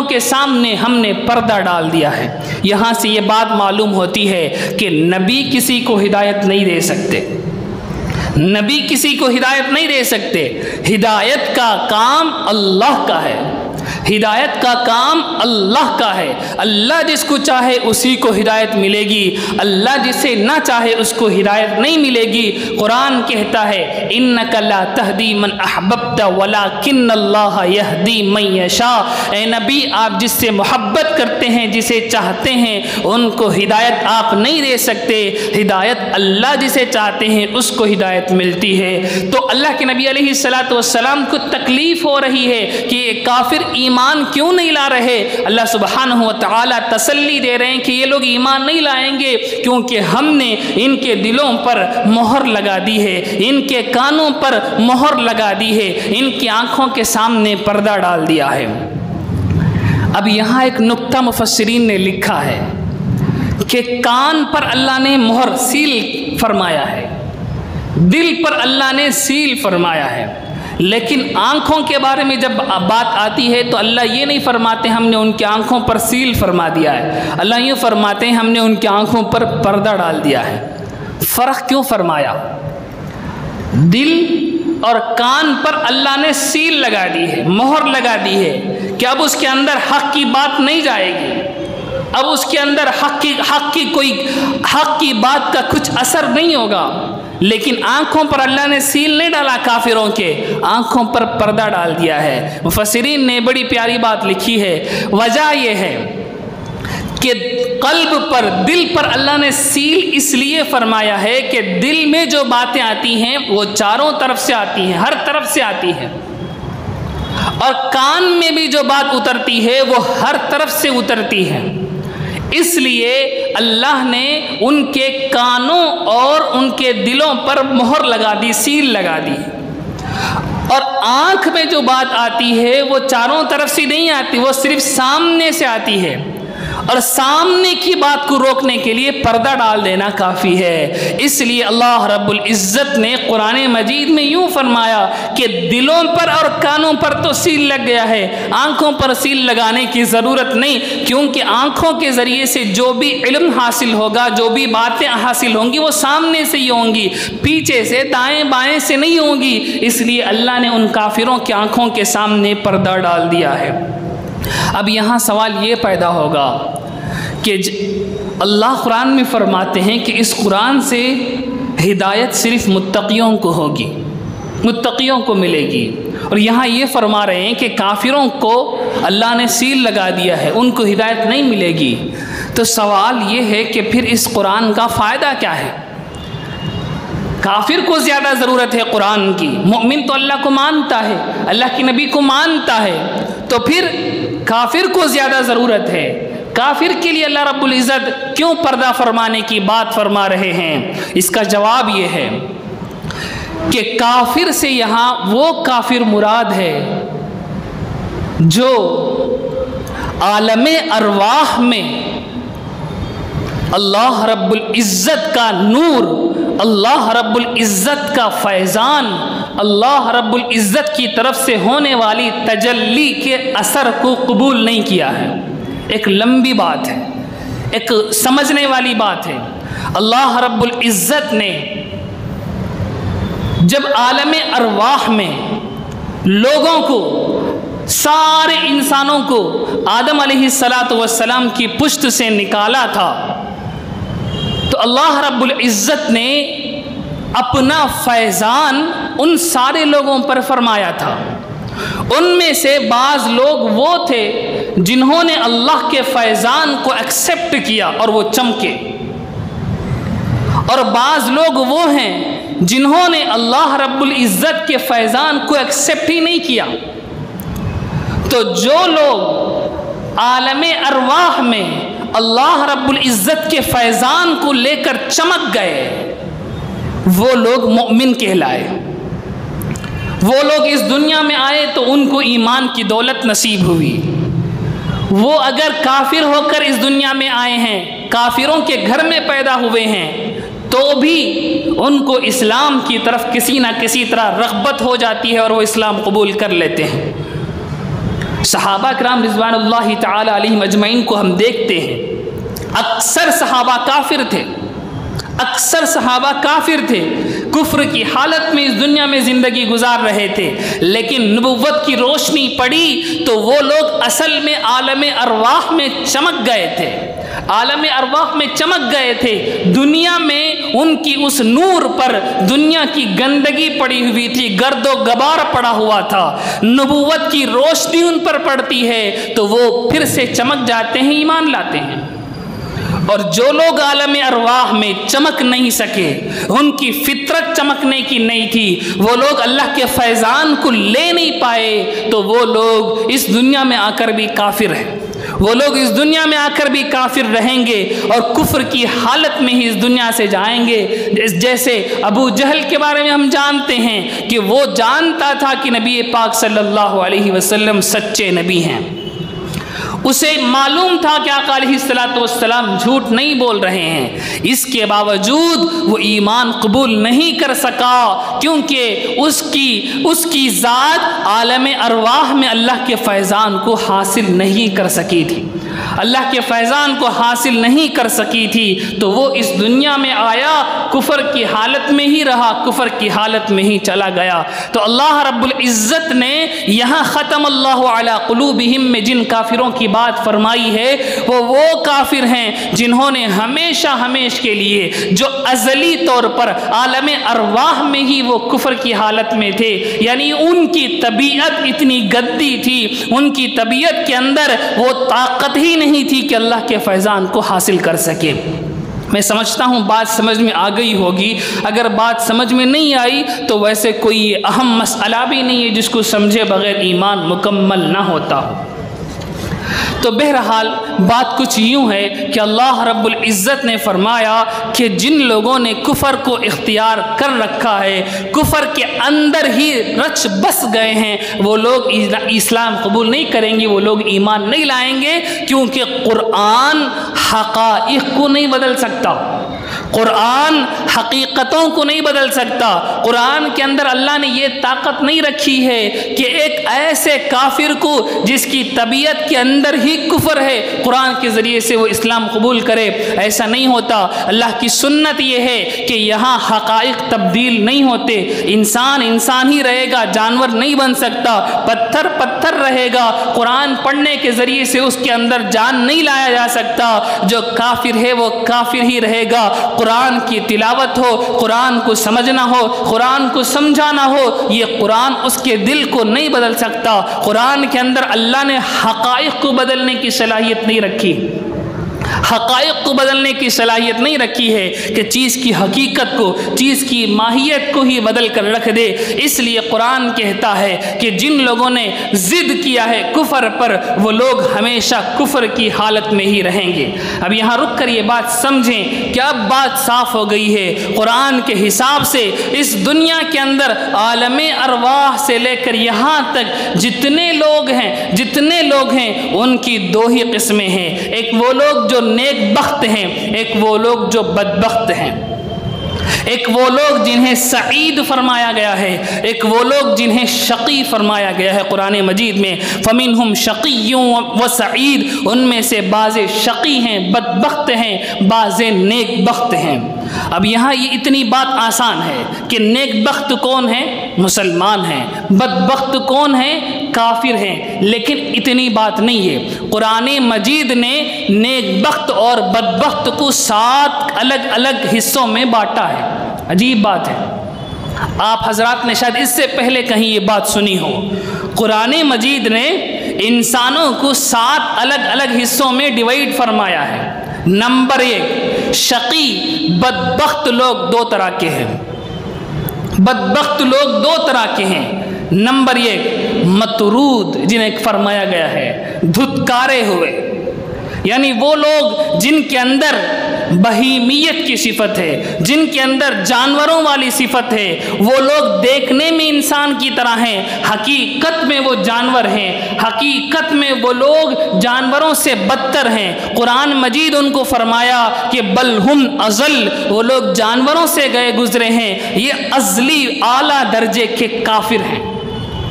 کے سامنے ہم نے پردہ ڈال دیا ہے۔ یہاں سے یہ بات معلوم ہوتی ہے کہ نبی کسی کو ہدایت نہیں دے سکتے، نبی کسی کو ہدایت نہیں دے سکتے، ہدایت کا کام اللہ کا ہے، ہدایت کا کام اللہ کا ہے، اللہ جس کو چاہے اسی کو ہدایت ملے گی، اللہ جسے نہ چاہے اس کو ہدایت نہیں ملے گی۔ قرآن کہتا ہے انک لا تہدی من احببت ولکن اللہ یہدی من یشاء، اے نبی آپ جس سے محبت کرتے ہیں، جسے چاہتے ہیں، ان کو ہدایت آپ نہیں دے سکتے، ہدایت اللہ جسے چاہتے ہیں اس کو ہدایت ملتی ہے۔ تو اللہ کے نبی علیہ السلام کو تکلیف ہو رہی ہے کہ یہ کافر ایمان کیوں نہیں لا رہے، اللہ سبحانہ و تعالی تسلی دے رہے ہیں کہ یہ لوگ ایمان نہیں لائیں گے کیونکہ ہم نے ان کے دلوں پر مہر لگا دی ہے، ان کے کانوں پر مہر لگا دی ہے، ان کی آنکھوں کے سامنے پردہ ڈال دیا ہے۔ اب یہاں ایک نکتہ مفسرین نے لکھا ہے کہ کان پر اللہ نے مہر سیل فرمایا ہے، دل پر اللہ نے سیل فرمایا ہے، لیکن آنکھوں کے بارے میں جب بات آتی ہے تو اللہ یہ نہیں فرماتے ہم نے ان کی آنکھوں پر سیل فرما دیا ہے، اللہ یہ فرماتے ہیں ہم نے ان کی آنکھوں پر پردہ ڈال دیا ہے۔ فرق کیوں فرمایا؟ دل اور کان پر اللہ نے سیل لگا دی ہے، مہر لگا دی ہے کہ اب اس کے اندر حق کی بات نہیں جائے گی، اب اس کے اندر حق کی بات کا کچھ اثر نہیں ہوگا۔ لیکن آنکھوں پر اللہ نے سیل نہیں ڈالا، کافروں کے آنکھوں پر پردہ ڈال دیا ہے۔ مفسرین نے بڑی پیاری بات لکھی ہے، وجہ یہ ہے کہ قلب پر، دل پر اللہ نے سیل اس لیے فرمایا ہے کہ دل میں جو باتیں آتی ہیں وہ چاروں طرف سے آتی ہیں، ہر طرف سے آتی ہیں، اور کان میں بھی جو بات اترتی ہے وہ ہر طرف سے اترتی ہے۔ اس لیے اللہ نے ان کے کانوں اور ان کے دلوں پر مہر لگا دی، سیل لگا دی۔ اور آنکھ میں جو بات آتی ہے وہ چاروں طرف سے نہیں آتی، وہ صرف سامنے سے آتی ہے، اور سامنے کی بات کو روکنے کے لیے پردہ ڈال دینا کافی ہے۔ اس لیے اللہ رب العزت نے قرآن مجید میں یوں فرمایا کہ دلوں پر اور کانوں پر تو سیل لگ گیا ہے، آنکھوں پر سیل لگانے کی ضرورت نہیں، کیونکہ آنکھوں کے ذریعے سے جو بھی علم حاصل ہوگا، جو بھی باتیں حاصل ہوں گی وہ سامنے سے ہی ہوں گی، پیچھے سے، دائیں بائیں سے نہیں ہوں گی۔ اس لیے اللہ نے ان کافروں کی آنکھوں کے سامنے پردہ ڈال دیا ہے۔ اب یہاں سوال یہ پیدا ہوگا کہ اللہ قرآن میں فرماتے ہیں کہ اس قرآن سے ہدایت صرف متقیوں کو ہوگی، متقیوں کو ملے گی، اور یہاں یہ فرما رہے ہیں کہ کافروں کو اللہ نے سیل لگا دیا ہے، ان کو ہدایت نہیں ملے گی۔ تو سوال یہ ہے کہ پھر اس قرآن کا فائدہ کیا ہے؟ کافر کو زیادہ ضرورت ہے قرآن کی، مومن تو اللہ کو مانتا ہے، اللہ کے نبی کو مانتا ہے، تو پھر کافر کو زیادہ ضرورت ہے۔ کافر کے لیے اللہ رب العزت کیوں پردہ فرمانے کی بات فرما رہے ہیں؟ اس کا جواب یہ ہے کہ کافر سے یہاں وہ کافر مراد ہے جو عالم ارواح میں اللہ رب العزت کا نور، اللہ رب العزت کا فیضان، اللہ رب العزت کی طرف سے ہونے والی تجلی کے اثر کو قبول نہیں کیا ہے۔ ایک لمبی بات ہے، ایک سمجھنے والی بات ہے۔ اللہ رب العزت نے جب عالم ارواح میں لوگوں کو، سارے انسانوں کو آدم علیہ السلام کی پشت سے نکالا تھا، تو اللہ رب العزت نے اپنا فیضان ان سارے لوگوں پر فرمایا تھا۔ ان میں سے بعض لوگ وہ تھے جنہوں نے اللہ کے فیضان کو ایکسیپٹ کیا اور وہ چمکے، اور بعض لوگ وہ ہیں جنہوں نے اللہ رب العزت کے فیضان کو ایکسیپٹ ہی نہیں کیا۔ تو جو لوگ عالم ارواح میں اللہ رب العزت کے فیضان کو لے کر چمک گئے وہ لوگ مومن کہلائے، وہ لوگ اس دنیا میں آئے تو ان کو ایمان کی دولت نصیب ہوئی۔ وہ اگر کافر ہو کر اس دنیا میں آئے ہیں، کافروں کے گھر میں پیدا ہوئے ہیں، تو بھی ان کو اسلام کی طرف کسی نہ کسی طرح رغبت ہو جاتی ہے اور وہ اسلام قبول کر لیتے ہیں۔ صحابہ کرام رضوان اللہ تعالی علیہم اجمعین کو ہم دیکھتے ہیں، اکثر صحابہ کافر تھے، اکثر صحابہ کافر تھے، کفر کی حالت میں اس دنیا میں زندگی گزار رہے تھے، لیکن نبوت کی روشنی پڑی تو وہ لوگ اصل میں عالم ارواح میں چمک گئے تھے، عالم ارواح میں چمک گئے تھے۔ دنیا میں ان کی اس نور پر دنیا کی گندگی پڑی ہوئی تھی، گرد و غبار پڑا ہوا تھا، نبوت کی روشنی ان پر پڑتی ہے تو وہ پھر سے چمک جاتے ہیں، ایمان لاتے ہیں۔ اور جو لوگ عالم ارواح میں چمک نہیں سکے، ان کی فطرت چمکنے کی نہیں تھی، وہ لوگ اللہ کے فیضان کو لے نہیں پائے، تو وہ لوگ اس دنیا میں آ کر بھی کافر ہیں، وہ لوگ اس دنیا میں آ کر بھی کافر رہیں گے اور کفر کی حالت میں ہی اس دنیا سے جائیں گے۔ جیسے ابو جہل کے بارے میں ہم جانتے ہیں کہ وہ جانتا تھا کہ نبی پاک صلی اللہ علیہ وسلم سچے نبی ہیں، اسے معلوم تھا کہ آقا علیہ السلام جھوٹ نہیں بول رہے ہیں، اس کے باوجود وہ ایمان قبول نہیں کر سکا، کیونکہ اس کی ذات عالم ارواح میں اللہ کے فیضان کو حاصل نہیں کر سکی تھی، اللہ کے فیضان کو حاصل نہیں کر سکی تھی، تو وہ اس دنیا میں آیا، کفر کی حالت میں ہی رہا، کفر کی حالت میں ہی چلا گیا۔ تو اللہ رب العزت نے یہاں ختم اللہ علی قلوبہم میں جن کافروں کی بات فرمائی ہے، وہ کافر ہیں جنہوں نے ہمیش کے لیے، جو ازلی طور پر عالم ارواح میں ہی وہ کفر کی حالت میں تھے، یعنی ان کی طبیعت اتنی گندی تھی، ان کی طبیعت کے اندر وہ طاقت ہی نہیں تھی کہ اللہ کے فیضان کو حاصل کر سکے۔ میں سمجھتا ہوں بات سمجھ میں آ گئی ہوگی، اگر بات سمجھ میں نہیں آئی تو ویسے کوئی اہم مسئلہ بھی نہیں ہے جس کو سمجھے بغیر ایمان مکمل نہ ہوتا ہو۔ تو بہرحال بات کچھ یوں ہے کہ اللہ رب العزت نے فرمایا کہ جن لوگوں نے کفر کو اختیار کر رکھا ہے، کفر کے اندر ہی رچ بس گئے ہیں، وہ لوگ اسلام قبول نہیں کریں گے، وہ لوگ ایمان نہیں لائیں گے، کیونکہ قرآن حقائق کو نہیں بدل سکتا، قرآن حقیقتوں کو نہیں بدل سکتا۔ قرآن کے اندر اللہ نے یہ طاقت نہیں رکھی ہے کہ ایک ایسے کافر کو جس کی طبیعت کے اندر ہی کفر ہے، قرآن کے ذریعے سے وہ اسلام قبول کرے، ایسا نہیں ہوتا۔ اللہ کی سنت یہ ہے کہ یہاں حقائق تبدیل نہیں ہوتے، انسان ہی رہے گا، جانور نہیں بن سکتا، پتھر رہے گا، قرآن پڑھنے کے ذریعے سے اس کے اندر جان نہیں لایا جا سکتا، جو کافر ہے وہ کافر ہی رہے گا۔ قرآن کی تلاوت ہو، قرآن کو سمجھنا ہو، قرآن کو سمجھانا ہو، یہ قرآن اس کے دل کو نہیں بدل سکتا۔ قرآن کے اندر اللہ نے حقائق کو بدلنے کی صلاحیت نہیں رکھی، حقائق کو بدلنے کی صلاحیت نہیں رکھی ہے کہ چیز کی حقیقت کو، چیز کی ماہیت کو ہی بدل کر رکھ دے۔ اس لیے قرآن کہتا ہے کہ جن لوگوں نے ضد کیا ہے کفر پر، وہ لوگ ہمیشہ کفر کی حالت میں ہی رہیں گے۔ اب یہاں رک کر یہ بات سمجھیں کہ اب بات صاف ہو گئی ہے۔ قرآن کے حساب سے اس دنیا کے اندر عالم ارواح سے لے کر یہاں تک جتنے لوگ ہیں ان کی دو ہی قسمیں ہیں، ایک وہ لوگ جو نیک بخت ہیں، ایک وہ لوگ جو بدبخت ہیں، ایک وہ لوگ جنہیں سعید فرمایا گیا ہے، ایک وہ لوگ جنہیں شقی فرمایا گیا ہے قرآن مجید میں۔ فَمِنْهُمْ شَقِيٌّ وَسَعِيدٌ، ان میں سے بعض شقی ہیں، بدبخت ہیں، بعض نیک بخت ہیں۔ اب یہاں یہ اتنی بات آسان ہے کہ نیک بخت کون ہے؟ مسلمان ہیں، بدبخت کون ہے؟ کافر ہیں، لیکن اتنی بات نہیں ہے۔ قرآن مجید نے نیک بخت اور بدبخت کو 7 الگ الگ حصوں میں بانٹا ہے۔ عجیب بات ہے، آپ حضرات نے شاید اس سے پہلے کہیں یہ بات سنی ہو۔ قرآن مجید نے انسانوں کو 7 الگ الگ حصوں میں ڈیوائیڈ فرمایا ہے۔ نمبر 1، شقی، بدبخت لوگ 2 طرح کے ہیں، بدبخت لوگ 2 طرح کے ہیں۔ نمبر 1، مطرود، جنہیں فرمایا گیا ہے دھتکارے ہوئے، یعنی وہ لوگ جن کے اندر بہیمیت کی صفت ہے، جن کے اندر جانوروں والی صفت ہے، وہ لوگ دیکھنے میں انسان کی طرح ہیں، حقیقت میں وہ جانور ہیں، حقیقت میں وہ لوگ جانوروں سے بدتر ہیں۔ قرآن مجید ان کو فرمایا کہ بل ہم ازل، وہ لوگ جانوروں سے گئے گزرے ہیں، یہ ازلی اعلیٰ درجے کے کافر ہیں،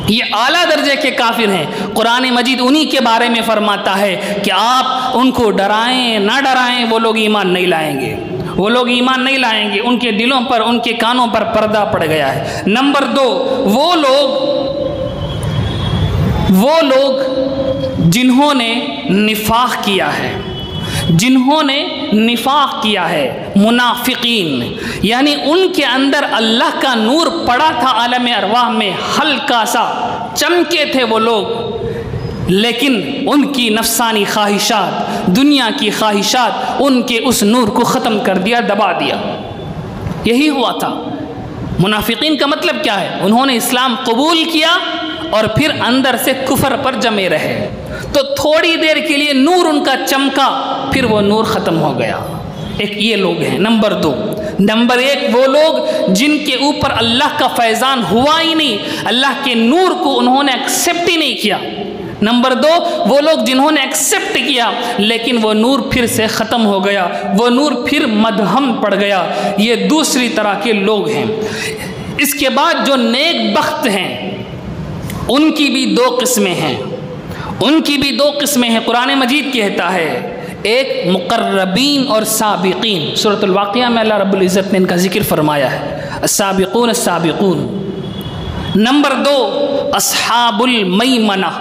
یہ اعلیٰ درجے کے کافر ہیں۔ قرآن مجید انہی کے بارے میں فرماتا ہے کہ آپ ان کو ڈرائیں نہ ڈرائیں، وہ لوگ ایمان نہیں لائیں گے، وہ لوگ ایمان نہیں لائیں گے، ان کے دلوں پر ان کے کانوں پر پردہ پڑ گیا ہے۔ نمبر 2، وہ لوگ جنہوں نے نفاق کیا ہے، منافقین، یعنی ان کے اندر اللہ کا نور پڑا تھا عالم ارواح میں، ہلکا سا چمکے تھے وہ لوگ، لیکن ان کی نفسانی خواہشات، دنیا کی خواہشات ان کے اس نور کو ختم کر دیا، دبا دیا۔ یہی ہوا تھا۔ منافقین کا مطلب کیا ہے؟ انہوں نے اسلام قبول کیا اور پھر اندر سے کفر پر جمے رہے، تو تھوڑی دیر کے لیے نور ان کا چمکا، پھر وہ نور ختم ہو گیا۔ ایک یہ لوگ ہیں۔ نمبر 2، نمبر 1 وہ لوگ جن کے اوپر اللہ کا فیضان ہوا ہی نہیں، اللہ کے نور کو انہوں نے ایکسیپٹ ہی نہیں کیا۔ نمبر 2 وہ لوگ جنہوں نے ایکسیپٹ کیا لیکن وہ نور پھر سے ختم ہو گیا، وہ نور پھر مدھم پڑ گیا۔ یہ دوسری طرح کے لوگ ہیں۔ اس کے بعد جو نیک بخت ہیں ان کی بھی 2 قسمیں ہیں، قرآن مجید کہتا ہے، ایک مقربین اور سابقین۔ سورۃ الواقعہ میں اللہ رب العزت نے ان کا ذکر فرمایا ہے، السابقون السابقون۔ نمبر 2 اصحاب المیمنہ،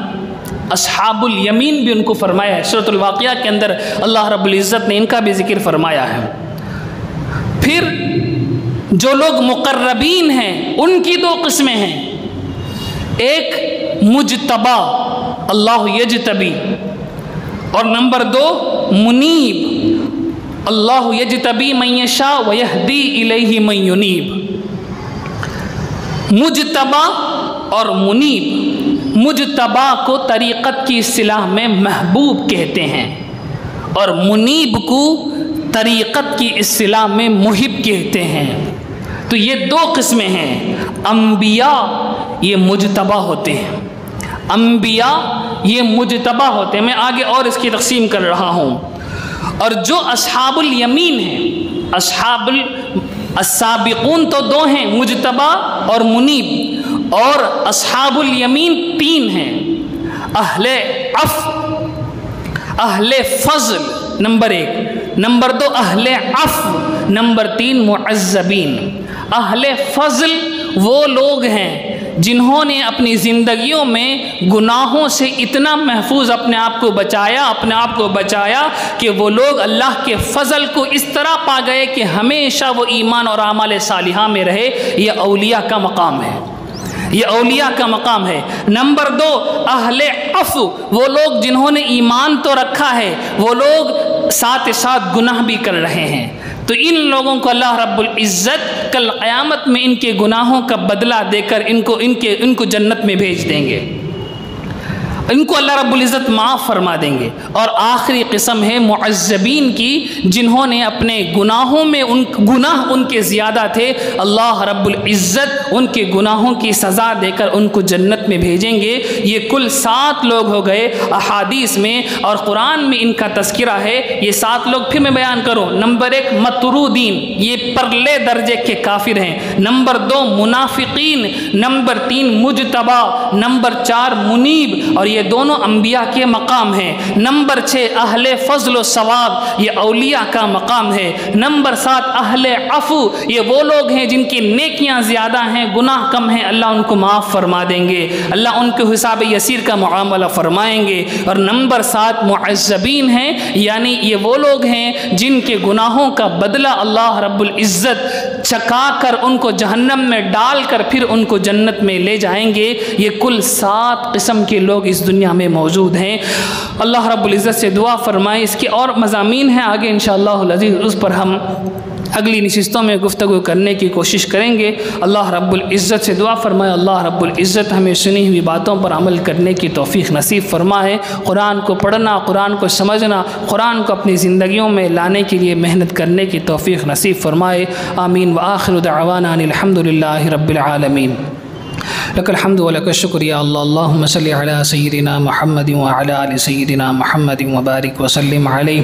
اصحاب الیمین بھی ان کو فرمایا ہے، سورۃ الواقعہ کے اندر اللہ رب العزت نے ان کا بھی ذکر فرمایا ہے۔ پھر جو لوگ مقربین ہیں ان کی 2 قسمیں ہیں، ایک مجتبی، اللہ یجتبی، اور نمبر 2 منیب، اللہ یجتبی من یشاء ویہدی الیہ من ینیب۔ مجتبی اور منیب، مجتبی کو طریقت کی اصطلاح میں محبوب کہتے ہیں اور منیب کو طریقت کی اصطلاح میں محب کہتے ہیں۔ تو یہ 2 قسمیں ہیں۔ انبیاء یہ مجتبی ہوتے ہیں، انبیاء یہ مجتبی ہوتے ہیں۔ میں آگے اور اس کی تقسیم کر رہا ہوں۔ اور جو اصحاب الیمین ہیں، السابقون تو 2 ہیں، مجتبی اور منیب، اور اصحاب الیمین 3 ہیں، اہل عفو، اہل فضل، نمبر 1، نمبر 2 اہل عفو، نمبر 3 معذبین۔ اہل فضل وہ لوگ ہیں جنہوں نے اپنی زندگیوں میں گناہوں سے اتنا محفوظ اپنے آپ کو بچایا کہ وہ لوگ اللہ کے فضل کو اس طرح پا گئے کہ ہمیشہ وہ ایمان اور اعمال صالحہ میں رہے۔ یہ اولیاء کا مقام ہے، یہ اولیاء کا مقام ہے۔ نمبر 2 اہل عفو، وہ لوگ جنہوں نے ایمان تو رکھا ہے، وہ لوگ ساتھ ساتھ گناہ بھی کر رہے ہیں، تو ان لوگوں کو اللہ رب العزت کل قیامت میں ان کے گناہوں کا بدلہ دے کر ان کو جنت میں بھیج دیں گے، ان کو اللہ رب العزت معاف فرما دیں گے۔ اور آخری قسم ہے معذبین کی، جنہوں نے اپنے گناہوں میں گناہ ان کے زیادہ تھے، اللہ رب العزت ان کے گناہوں کی سزا دے کر ان کو جنت میں بھیجیں گے۔ یہ کل 7 لوگ ہو گئے احادیث میں اور قرآن میں ان کا تذکرہ ہے۔ یہ 7 لوگ پھر میں بیان کروں۔ نمبر 1 مطرودین، یہ پرلے درجے کے کافر ہیں۔ نمبر 2 منافقین، نمبر 3 مجتبی، نمبر 4 منیب، اور یہ دونوں انبیاء کے مقام ہیں۔ نمبر 6 اہل فضل و ثواب، یہ اولیاء کا مقام ہے۔ نمبر 7 اہل عفو، یہ وہ لوگ ہیں جن کی نیکیاں زیادہ ہیں، گناہ کم ہیں، اللہ ان کو معاف فرما دیں گے، اللہ ان کے حساب یسیر کا معاملہ فرمائیں گے۔ اور نمبر 7 معذبین ہیں، یعنی یہ وہ لوگ ہیں جن کے گناہوں کا بدلہ اللہ رب العزت چکا کر ان کو جہنم میں ڈال کر پھر ان کو جنت میں لے جائیں گے۔ یہ کل 7 قسم کے لوگ اس دنیا میں موجود ہیں۔ اللہ رب العزت سے دعا فرمائے، اس کے اور مضامین ہیں آگے انشاءاللہ العزیز، اس پر ہم اگلی نشستوں میں گفتگو کرنے کی کوشش کریں گے۔ اللہ رب العزت سے دعا فرمائے، اللہ رب العزت ہمیں سنی ہوئی باتوں پر عمل کرنے کی توفیق نصیب فرمائے، قرآن کو پڑھنا، قرآن کو سمجھنا، قرآن کو اپنی زندگیوں میں لانے کے لیے محنت کرنے کی توفیق نصیب فرمائے۔ آمین۔ وآخر دعوانا الحمد للہ رب العالمین۔ لك الحمد ولك الشكر يا الله. اللهم صل على سيدنا محمد وعلى آل سيدنا محمد وبارك وسلم عليه.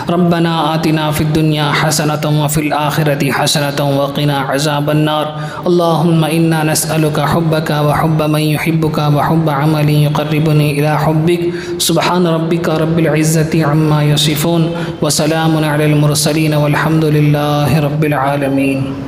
ربنا آتنا في الدنيا حسنة وفي الآخرة حسنة وقنا عذاب النار. اللهم إنا نسألك حبك وحب من يحبك وحب عمل يقربني إلى حبك. سبحان ربك رب العزة عما يصفون وسلام على المرسلين والحمد لله رب العالمين.